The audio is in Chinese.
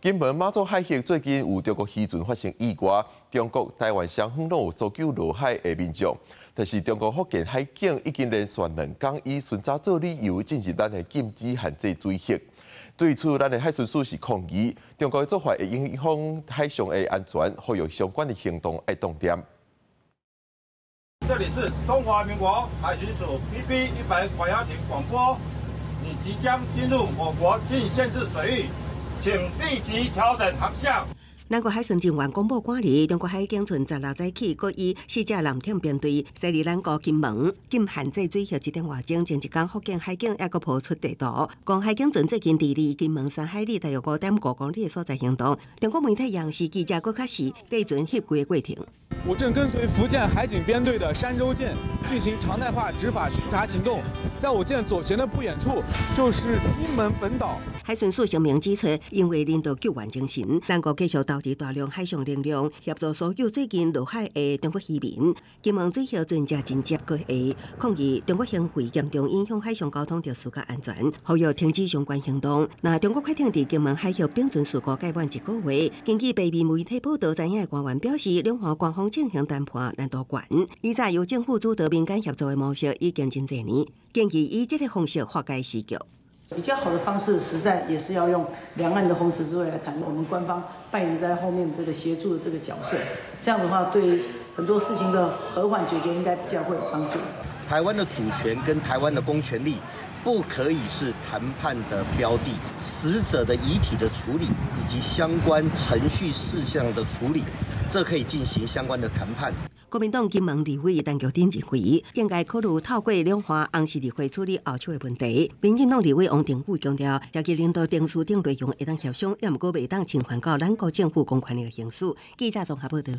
金门马祖海峡最近有中国渔船发生意外，中国、台湾双方都有搜救落海的民众，但是中国福建海警已经连续2天以寻找做理由进行咱的禁止限制水域。对此，咱的海巡署是抗议，中国的做法会影响海上的安全，呼吁相关的行动要重点。这里是中华民国海巡署 PP100管辖艇广播，你即将进入我国禁限制水域，请立即调整航向。咱国海巡人员公布管理，中国海警从16早起，各以4只舰艇编队驶入咱国金门，禁限制水域1点外钟。前一天，福建海警也个抛出地图，讲海警船最近离金门3海里大约5.5公里的所在行动。中国媒体央视记者搁较是对船翕几个过程。我正跟随福建海警编队的山州舰进行常态化执法巡查行动，在我舰左前的不远处就是金门本岛。海巡署声明指出，因为人道救援精神，咱国继续投入大量海上力量，协助所有最近落海的中国渔民。金门水域船只真接过下，抗议中国行为严重影响海上交通调事甲安全，呼吁停止相关行动。那中国快艇伫金门海峡并船事故改满1个月，根据北面媒体报道，知影的官员表示，两岸官方进行谈判难度悬，以早由政府主导民间协作的模式已经真侪年，建议以这个方式化解时局。比较好的方式，实在也是要用两岸的红十字会来谈。我们官方扮演在后面这个协助的这个角色，这样的话，对很多事情的和缓解决应该比较会有帮助。台湾的主权跟台湾的公权力不可以是谈判的标的，死者的遗体的处理以及相关程序事项的处理，这可以进行相关的谈判。国民党金门立委陈菊珍认为，应该考虑透过两岸红十字会处理后手的问题。民进党立委王定宇强调，召集领导定书等内容会当协商，也毋过袂当侵犯到咱国政府公权力的行使。记者综合报道。